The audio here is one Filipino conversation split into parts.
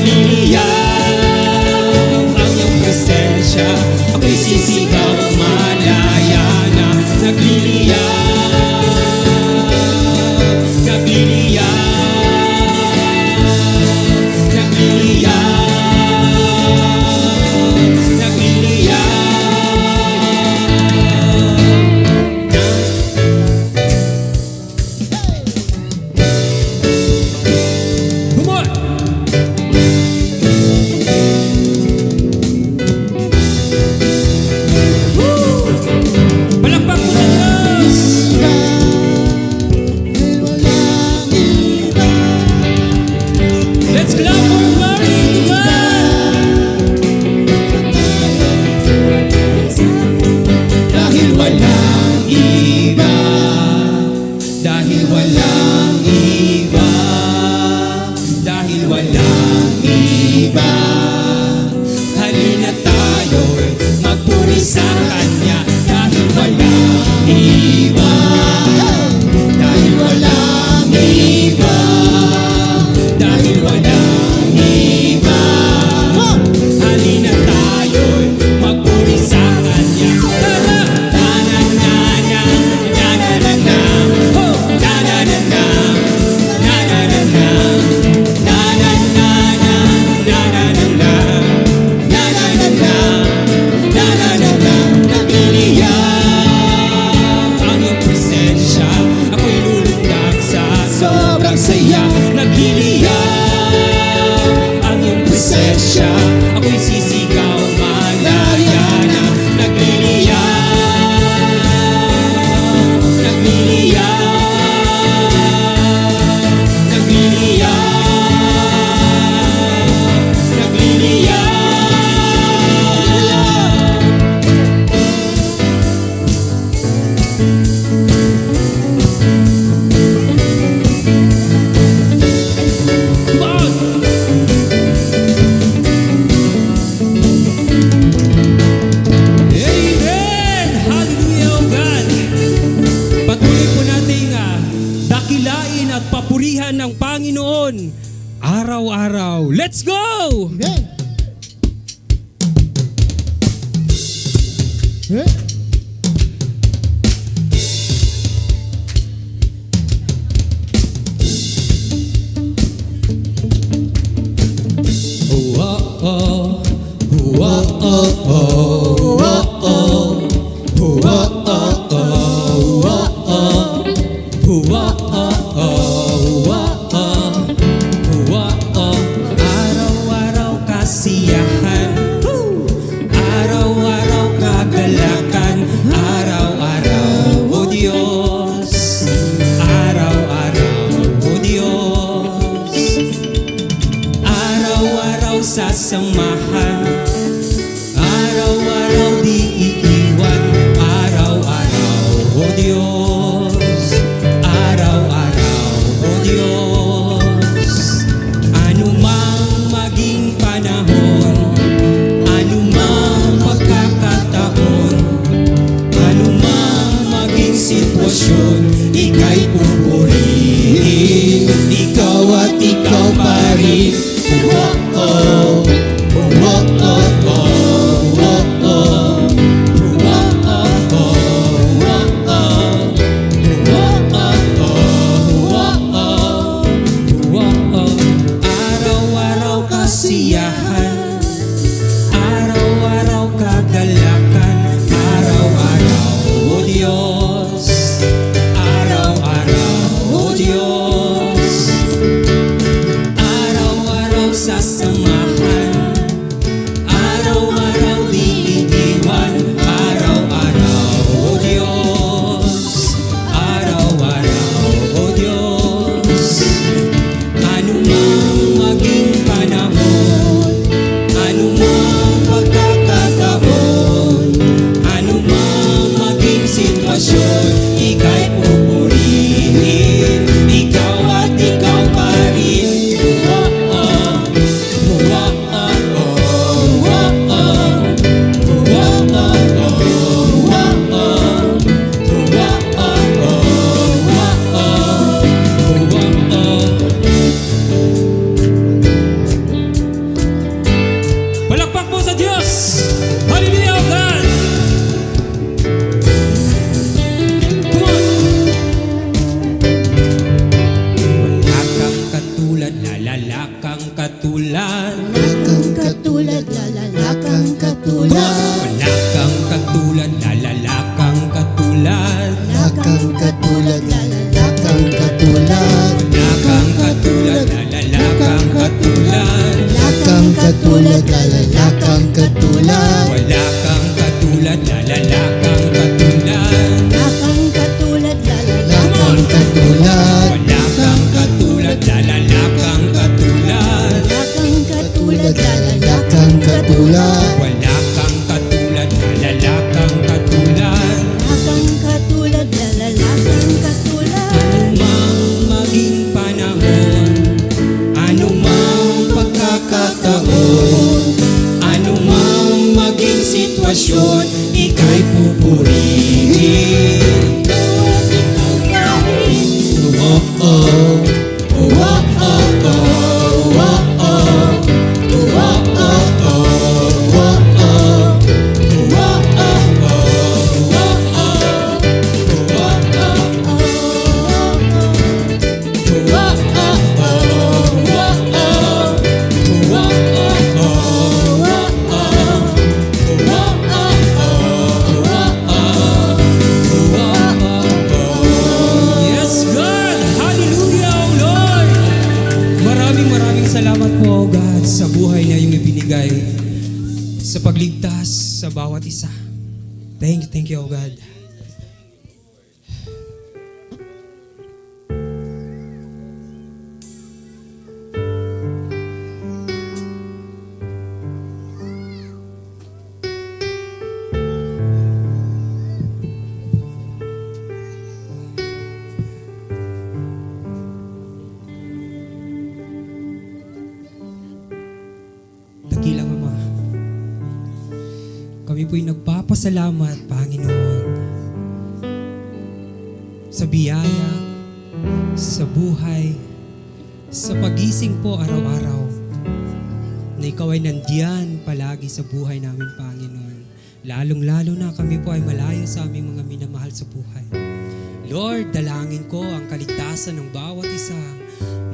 nagliliyaw ang iyong presensya. Ako'y sisigaw, malaya na. Nagliliyaw, nagliliyaw, nagliliyaw, nagliliyaw. Come on! Palakpak mo sa Diyos! Let's clap for glory to God! Dahil walang iba, dahil walang iba, dahil walang iba, halina tayo'y magpuri sa Kanya. Dahil walang iba, dahil walang iba, dahil walang iba, halina tayo'y magpuri sa Kanya. Na-na-na-na, na-na-na-na, oh! Na-na-na-na, na-na-na-na, na-na-na-na, na-na-na-na, na-na-na-na, na-na-na-na. Nagliliyaw ang iyong presensya. Ako'y lulundag sa sobrang saya. Nagliliyaw ang iyong presensya. Ako'y sisigaw, malaya na. Nagliliyaw, nagliliyaw, nagliliyaw, nagliliyaw. Come on! Amen! Hallelujah, O God! Patuloy po nating dakilain at papurihan ng Panginoon araw-araw. Let's go! Amen. Eh? Araw-araw kasiyahan, araw-araw kagalakan, araw-araw, O Diyos, araw-araw, O Diyos, araw-araw sasamahan, araw-araw di iiwan, araw-araw, O Diyos, araw-araw, O Diyos. Anumang maging panahon, anumang pagkakataon, anumang maging sitwasyon, ika'y pupurihin, ikaw at ikaw pa rin. Oh-oh, oh-oh, oh-oh, araw-araw kasiyahan, araw-araw kagalakan, araw-araw, O Diyos, araw-araw, O Diyos, araw-araw sasamahan, araw-araw di iiwan, araw-araw, O Diyos, araw-araw, O Diyos. Anumang maging panahon, anumang pagkakataon, anumang maging sitwasyon, ika'y pupurihin, ikaw at ikaw pa rin. Oh-oh, katulad. Wala kang katulad, lalala kang katulad. Wala kang katulad, lalala kang katulad. Wala kang katulad, lalala kang katulad. Wala kang katulad, lalala kang katulad. Wala kang katulad, lalala kang katulad. Wala kang katulad, lalala kang katulad. Wala kang katulad, lalala Come kang on! katulad. Wala kang katulad, lalala kang katulad. Wala kang katulad, lalala kang katulad. Wala kang katulad, lalala kang katulad. Wala kang katulad, lalala kang katulad. Anumang maging panahon, anumang pagkakataon, anumang maging sitwasyon, ika'y pupurihin. Oh, oh. Oh, oh, oh, oh, oh, oh. Oh, oh, oh, oh, oh, oh. Oh, oh, Yes, God! Hallelujah, O Lord! Maraming salamat po, God, sa buhay na iyong ibinigay, sa pagligtas sa bawat isa. Thank you, O God. Dakilang Ama, kami po'y nagpapasalamat, Panginoon, sa biyaya, sa buhay, sa pagising po araw-araw, na Ikaw ay nandiyan palagi sa buhay namin, Panginoon. Lalong-lalo na kami po ay malayo sa aming mga minamahal sa buhay. Lord, dalangin ko ang kaligtasan ng bawat isa,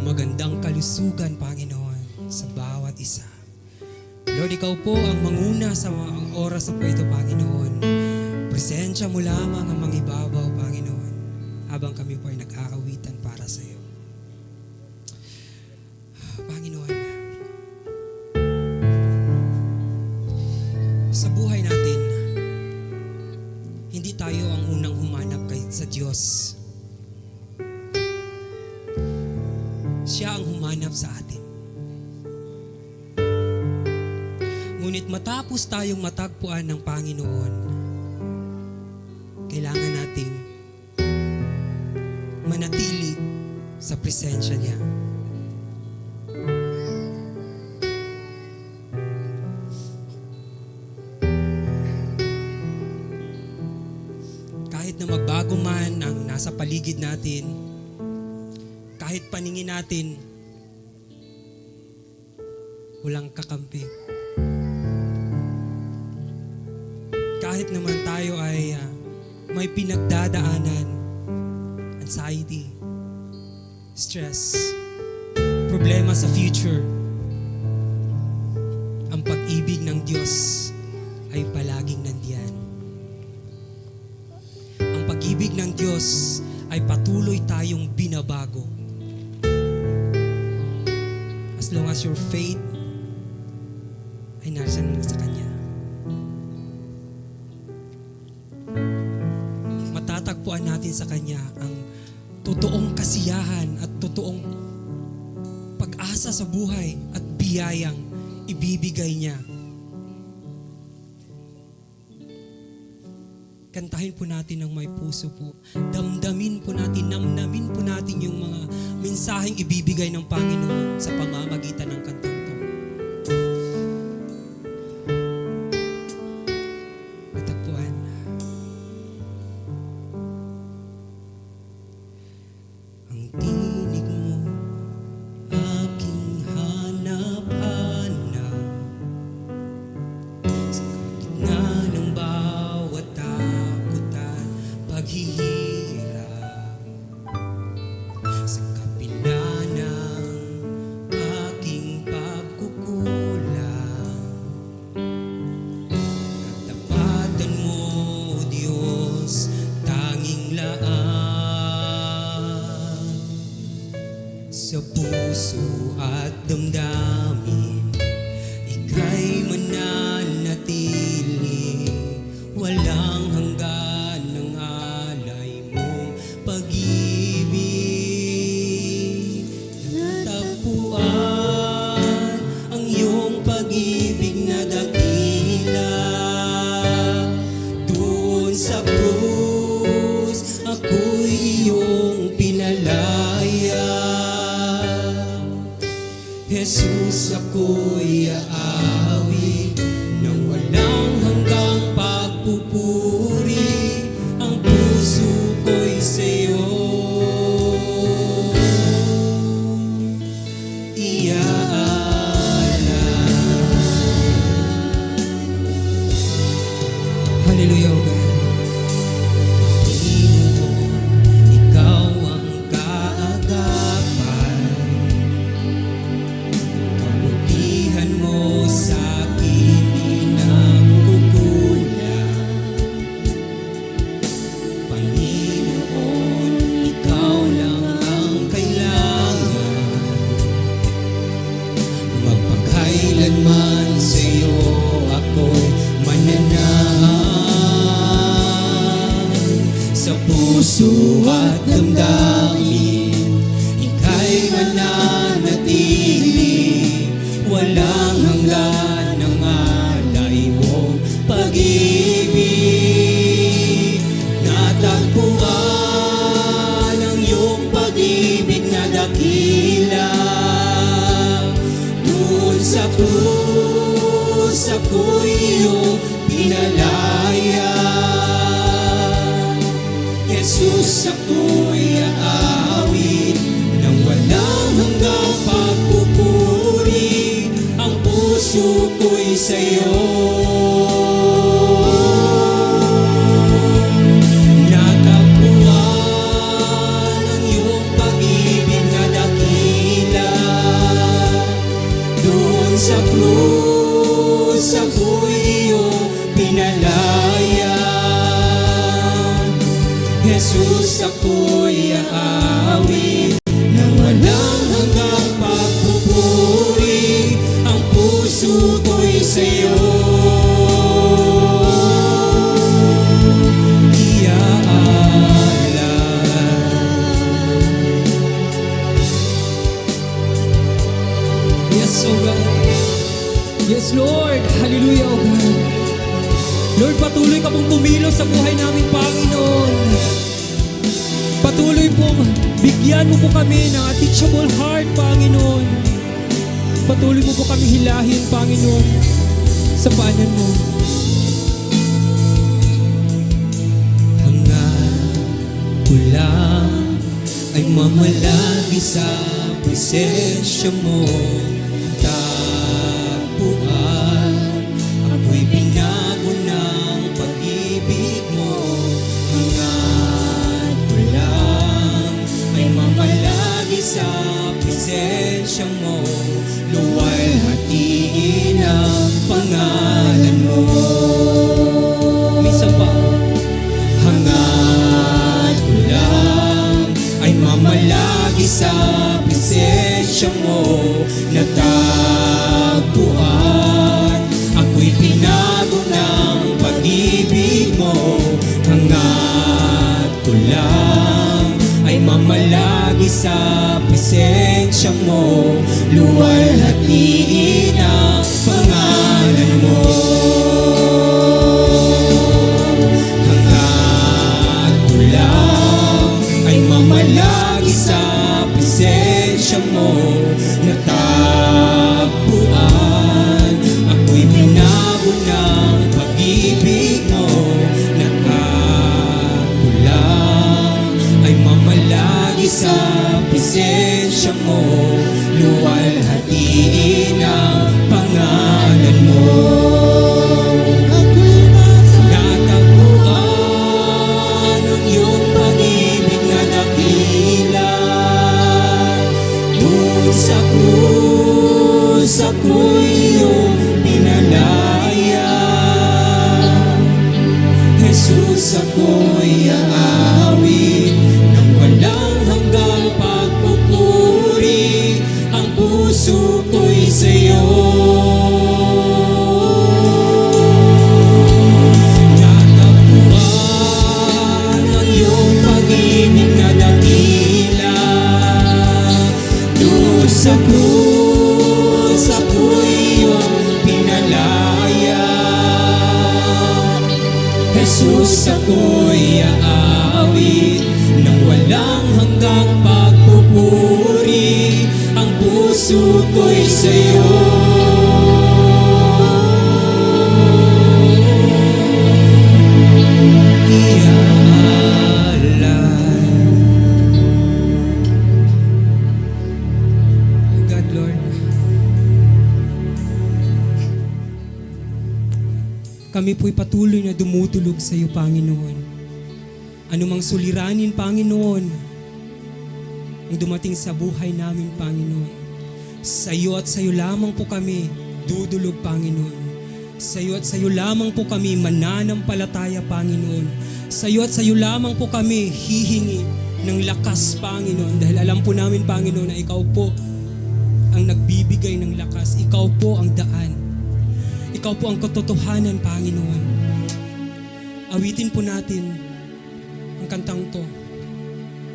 magandang kalusugan, Panginoon, sa bawat isa. Lord, Ikaw po ang manguna sa mga oras na po ito, Panginoon. Presensya mo lamang ang mangibabaw, Panginoon, habang kami po ay nag-aawitan para sa iyo. Panginoon, sa buhay natin, hindi tayo ang unang humanap sa Diyos. Siya ang humanap sa atin. Ngunit matapos tayong matagpuan ng Panginoon, kailangan nating manatili sa presensya niya. Kahit na magbago man ang nasa paligid natin, kahit paningin natin, walang kakampi. Kahit naman tayo ay may pinagdadaanan, anxiety, stress, problema sa future, ang pag-ibig ng Diyos ay palaging nandiyan. Ang pag-ibig ng Diyos ay patuloy tayong binabago. As long as your faith ay nariyan sa Kanya. Matatagpuan natin sa Kanya ang totoong kasiyahan at totoong pag-asa sa buhay at biyayang ibibigay niya. Kantahin po natin ng may puso po. Damdamin po natin, namnamin po natin yung mga mensaheng ibibigay ng Panginoon sa pamamagitan ng kantang to. Natagpuan. Ang tinig mo, aking hanap-hanap, sa gitna ng bawat takot at paghihirap, sa kapila ng Jesus, ako'y aawi nang walang hanggang pagpupuri. Ang puso ko'y sa'yo iaalay. Hallelujah, O God. Ikaw ang kaagapan, kabutihan mo sa akin di nagkukulang. Panginoon, ikaw lang ang kailangan, magpakailanman sa'yo ako'y mananahan. Sa puso at damdamin, ika'y mananatili. Walang hanggan ang alay mong pag-ibig. Natagpuan ang iyong pag-ibig na dakila. Doon sa krus ako'y iyong pinalaya. Jesus, ako'y aawit nang walang hanggang pagpupuri. Ang puso ko'y sa'yo natagpuan. Ang iyong pag-ibig na dakila. Doon sa krus ako'y iyong pinalaya. Jesus, ako'y aawit nang walang hanggang pagpupuri. Ang puso ko'y sa'yo iaalay. Yes, O God. Yes, Lord. Hallelujah, O God. Lord, patuloy ka pong kumilos sa buhay namin, Panginoon. Patuloy pong bigyan mo po kami ng a teachable heart, Panginoon. Patuloy mo po kami hilahin, Panginoon, sa paanan mo. Hangad ko lang ay mamalagi sa presensya mo. Tagpuan ako'y binago ng pag-ibig mo. Hangad ko lang ay mamalagi sa presensya mo. Luwalhatiin ang pangalan mo. Misa pa. Hangad ko lang ay mamalagi sa presensya mo. Natagpuan ako'y pinago ng pag-ibig mo. Hangad ko lang ay mamalagi sa presensya mo. Luwalhatiin ang pangalan mo. Hangad ko lang ay mamalagi sa presensya mo. Natagpuan ako'y binago ng pag-ibig mo. Hangad ko lang ay mamalagi sa presensya mo. Luwalhatiin ang pangalan mo. Natagpuan ang iyong pag-ibig na dakila. Doon sa krus ako'y iyong pinalaya. Jesus, ako'y aawit nang walang hanggang pagpupuri. Ang puso ko'y sa'yo natagpuan. Ang iyong pag-ibig na dakila. Doon sa krus ako'y iyong pinalaya. Jesus, ako'y aawit nang walang hanggang pagpupuri. Ang puso puso ko'y sa'yo. God, Lord, kami po'y patuloy na dumudulog sa iyo, Panginoon. Anumang suliranin, Panginoon, ang dumating sa buhay namin, Panginoon, sa iyo at sa iyo lamang po kami dudulog, Panginoon. Sa iyo at sa iyo lamang po kami mananampalataya, Panginoon. Sa iyo at sa iyo lamang po kami hihingi ng lakas, Panginoon, dahil alam po namin, Panginoon, na ikaw po ang nagbibigay ng lakas. Ikaw po ang daan. Ikaw po ang katotohanan, Panginoon. Awitin po natin ang kantang to,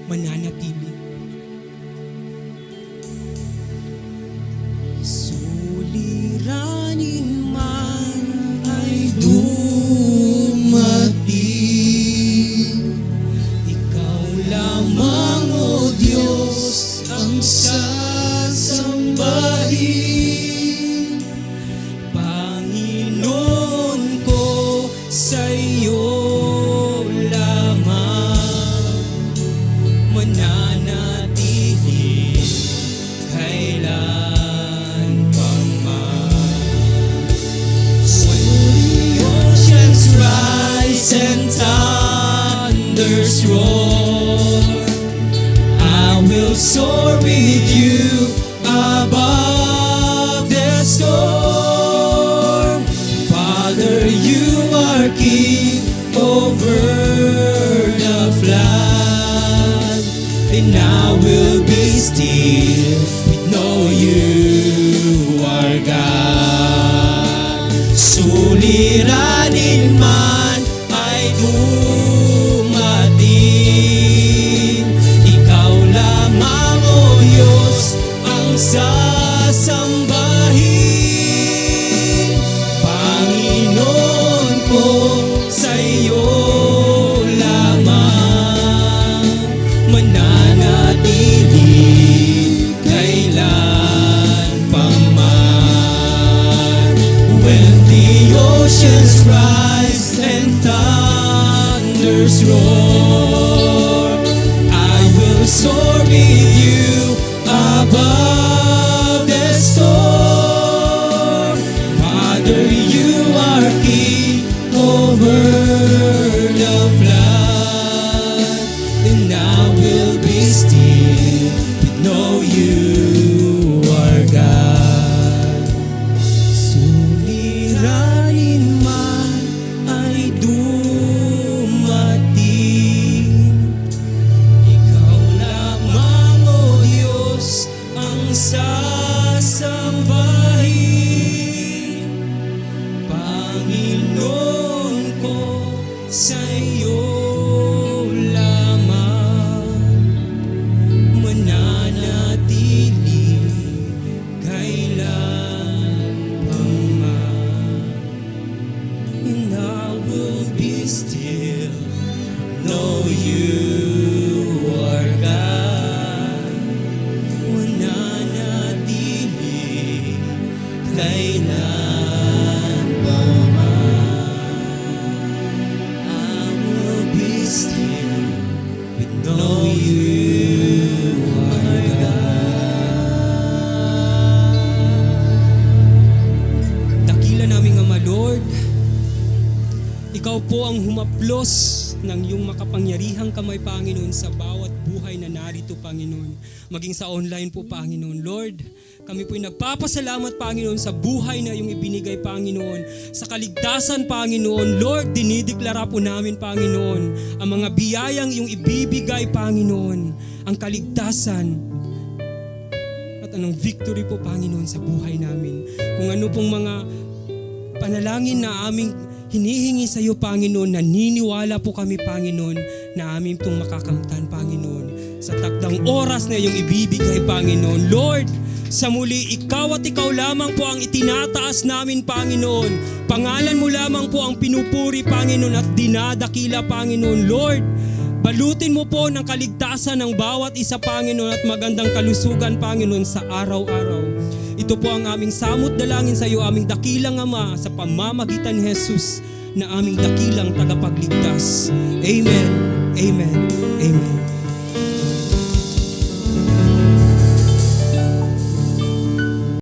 Mananatili. Suliranin man ay dumating, ikaw lamang, O Diyos, ang sasambahin. Panginoon ko, sa iyo lamang mananatili kailan pa man. When the oceans rise and thunders roar, I will soar with you above the storm. Father, you are king over the flood, and I will be still, with know you are God. Suliranin man ay dumating, ikaw lamang, O Diyos, ang sasambahin. Panginoon ko, sa iyo lamang mananatili kailan pa man. When the oceans rise and thunders roar, I will soar with you above the storm. Father, you are king over the flood, and I will be still, with know you are God. Suliranin man ay dumating, ikaw lamang, O Diyos, ang sasambahin. Panginoon ko, sa iyo lamang mananatili kailan pa man. And I will be still, know you are God. Mananatili kailan pa man. I will be still, with know you are God. Dakila naming Ama, Lord, ikaw po ang humaplos ng iyong makapangyarihang kamay, Panginoon, sa bawat buhay na narito, Panginoon. Maging sa online po, Panginoon. Lord, kami po'y nagpapasalamat, Panginoon, sa buhay na iyong ibinigay, Panginoon. Sa kaligtasan, Panginoon. Lord, dinideklara po namin, Panginoon, ang mga biyayang iyong ibibigay, Panginoon. Ang kaligtasan at anong victory po, Panginoon, sa buhay namin. Kung ano pong mga panalangin na aming hinihingi sa iyo, Panginoon, naniniwala po kami, Panginoon, na aming itong makakamtan, Panginoon, sa takdang oras na iyong ibibigay, Panginoon. Lord, sa muli, ikaw at ikaw lamang po ang itinataas namin, Panginoon. Pangalan mo lamang po ang pinupuri, Panginoon, at dinadakila, Panginoon. Lord, Balutin mo po ng kaligtasan ng bawat isa, Panginoon, at magandang kalusugan, Panginoon, sa araw-araw. Ito po ang aming samot dalangin sa iyo, aming dakilang Ama, sa pamamagitan ni Jesus na aming dakilang tagapagligtas. Amen. Amen. Amen.